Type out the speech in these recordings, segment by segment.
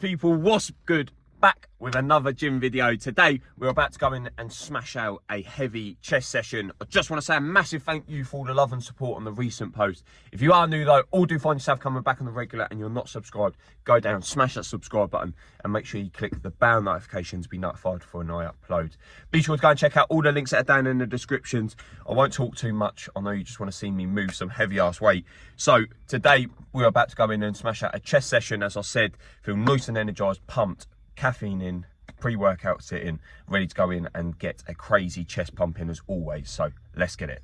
people, what's good? Back with another gym video. Today we're about to go in and smash out a heavy chest session. I just want to say a massive thank you for all the love and support on the recent post. If you are new though, or do find yourself coming back on the regular and you're not subscribed, go down, smash that subscribe button and make sure you click the bell notification to be notified for when I upload. Be sure to go and check out all the links that are down in the descriptions. I won't talk too much. I know you just want to see me move some heavy ass weight. So today we're about to go in and smash out a chest session. As I said, feel nice and energized, pumped, caffeine in, pre-workout sitting, ready to go in and get a crazy chest pump in as always. So let's get it.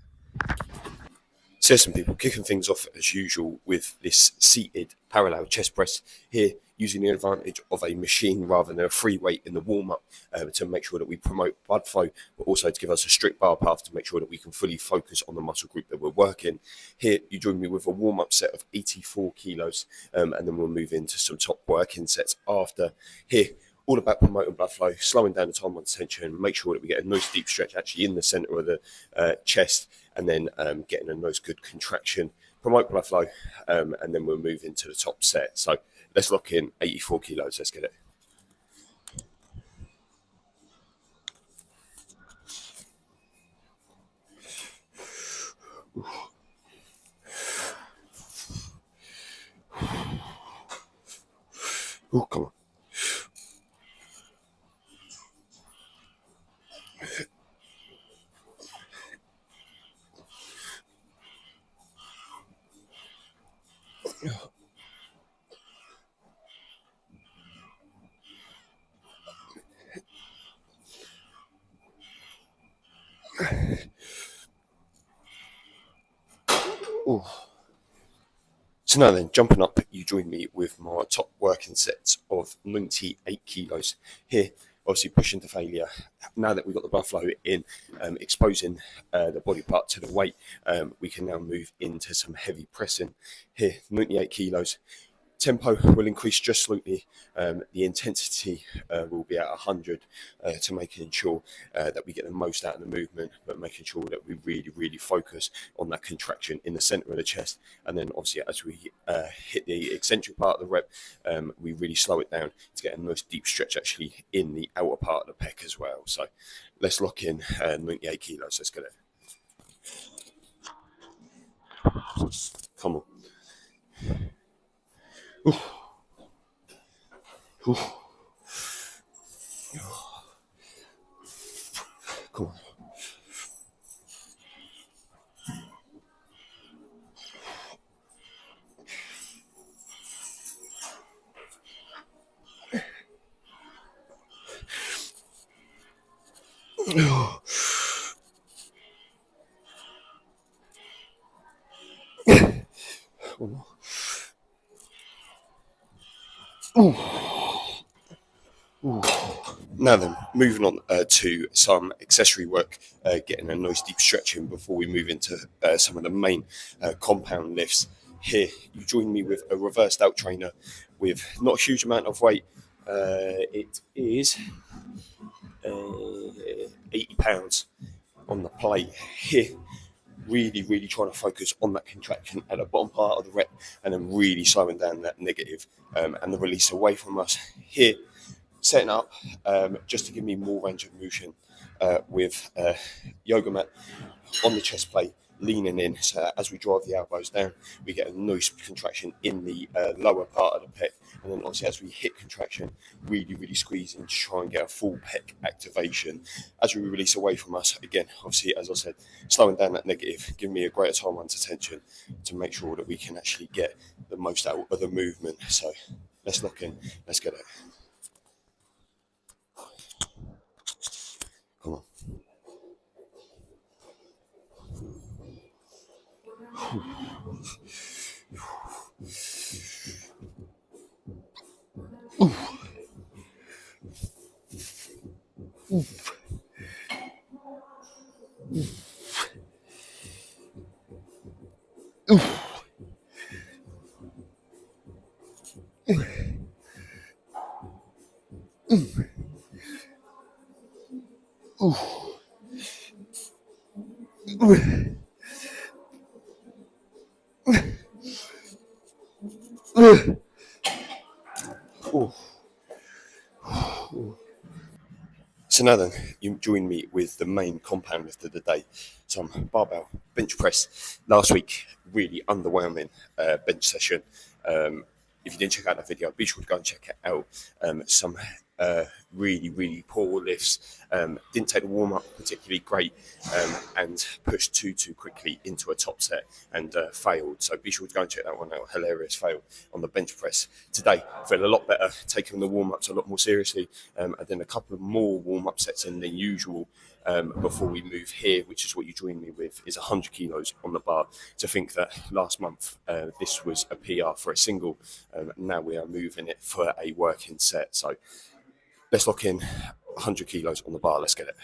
So some people kicking things off as usual with this seated parallel chest press here, using the advantage of a machine rather than a free weight in the warm-up to make sure that we promote blood flow, but also to give us a strict bar path to make sure that we can fully focus on the muscle group that we're working. Here, you join me with a warm-up set of 84 kilos, and then we'll move into some top working sets after. Here, all about promoting blood flow, slowing down the time on tension, make sure that we get a nice deep stretch actually in the center of the chest, and then getting a nice good contraction, promote blood flow, and then we'll move into the top set. So let's lock in 84 kilos, let's get it. Oh, come on. Ooh. So now then, jumping up, you join me with my top working sets of 98 kilos. Here, obviously pushing to failure. Now that we've got the blood flow in, exposing the body part to the weight, we can now move into some heavy pressing. Here, 98 kilos. Tempo will increase just slightly. The intensity will be at 100 to making sure that we get the most out of the movement, but making sure that we really focus on that contraction in the center of the chest. And then obviously as we hit the eccentric part of the rep, we really slow it down to get a nice deep stretch actually in the outer part of the pec as well. So let's lock in 98 kilos. Let's get it. Come on. Ooh. Ooh. Come on. Ooh. Ooh. Now then, moving on to some accessory work, getting a nice deep stretch in before we move into some of the main compound lifts. Here, you join me with a reversed out trainer with not a huge amount of weight. It is 80 pounds on the plate. Here, really trying to focus on that contraction at the bottom part of the rep, and then really slowing down that negative and the release away from us. Here, setting up just to give me more range of motion with yoga mat on the chest plate, leaning in. So as we drive the elbows down, we get a nice contraction in the lower part of the pec. And then obviously as we hit contraction, really squeezing to try and get a full pec activation. As we release away from us, again, obviously, as I said, slowing down that negative, giving me a greater time under tension to make sure that we can actually get the most out of the movement. So let's lock in, let's get it. Come on. Ooh. Ooh. Ooh. Ooh. Ooh. So now then, you join me with the main compound lift of the day, some barbell bench press. Last week, really underwhelming bench session. If you didn't check out that video, be sure to go and check it out. Some really poor lifts. Didn't take the warm up particularly great, and pushed too quickly into a top set and failed. So be sure to go and check that one out. Hilarious fail on the bench press. Today, feel a lot better, taking the warm ups a lot more seriously, and then a couple of more warm up sets in than usual. Before we move here, which is what you join me with, is 100 kilos on the bar. To think that last month this was a PR for a single, now we are moving it for a working set. So let's lock in 100 kilos on the bar. Let's get it.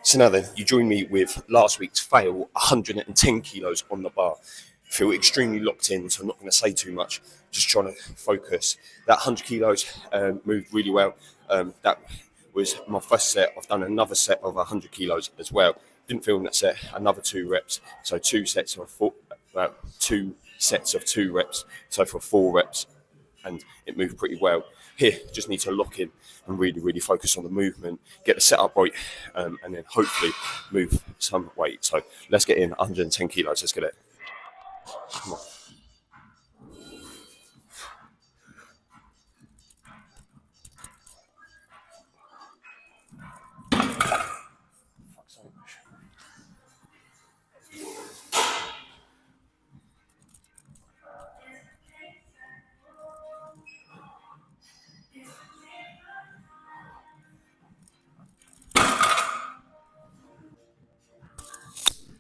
So now then, you join me with last week's fail, 110 kilos on the bar. Feel extremely locked in, so I'm not going to say too much. Just trying to focus. That 100 kilos moved really well. That was my first set. I've done another set of 100 kilos as well. Didn't feel in that set. Another 2 reps. So 2 sets of 2 reps. So for 4 reps, and it moved pretty well. Here, just need to lock in and really focus on the movement, get the setup right, and then hopefully move some weight. So let's get in 110 kilos. Let's get it. Come on.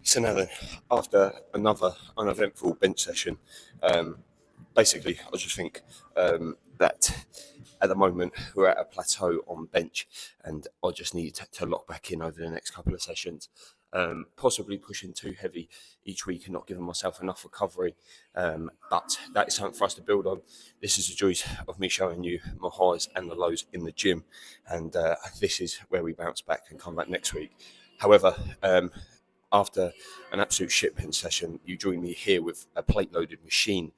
So now then, after another uneventful bench session, basically, I just think that at the moment we're at a plateau on bench, and I just need to lock back in over the next couple of sessions. Possibly pushing too heavy each week and not giving myself enough recovery, but that is something for us to build on. This is the joy of me showing you my highs and the lows in the gym, and this is where we bounce back and come back next week. However, after an absolute shit bench session, you join me here with a plate-loaded machine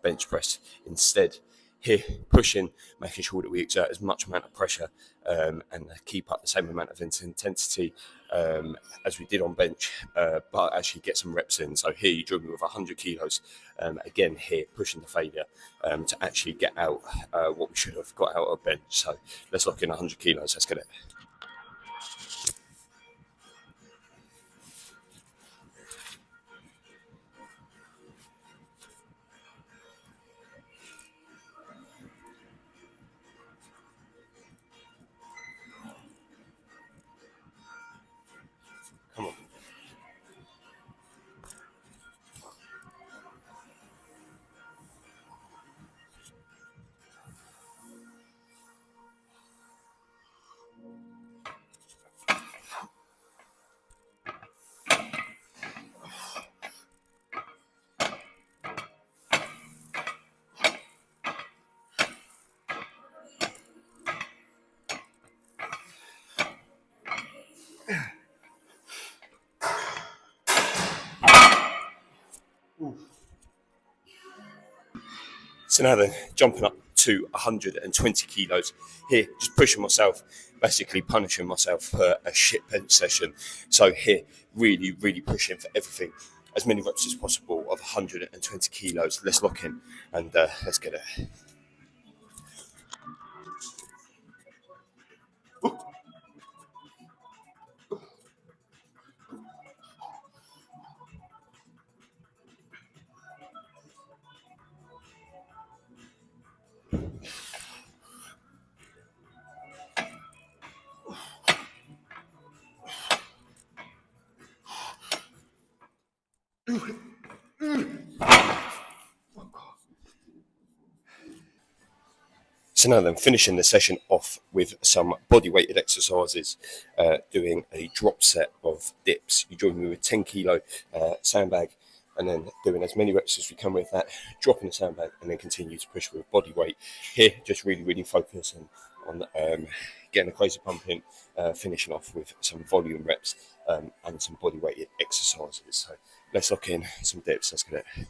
bench press instead. Here, pushing, making sure that we exert as much amount of pressure and keep up the same amount of intensity as we did on bench, but actually get some reps in. So here, you join me with 100 kilos. Again, here, pushing to failure to actually get out what we should have got out of bench. So let's lock in 100 kilos. Let's get it. Come on. So now then, jumping up to 120 kilos. Here, just pushing myself, basically punishing myself for a shit bench session. So here, really pushing for everything. As many reps as possible of 120 kilos. Let's lock in and let's get it. So now then, finishing the session off with some body weighted exercises, doing a drop set of dips. You join me with 10 kilo sandbag, and then doing as many reps as we can with that, dropping the sandbag, and then continue to push with body weight. Here, just really focusing on getting the crazy pumping, finishing off with some volume reps and some body weighted exercises. So let's lock in some dips. Let's get it.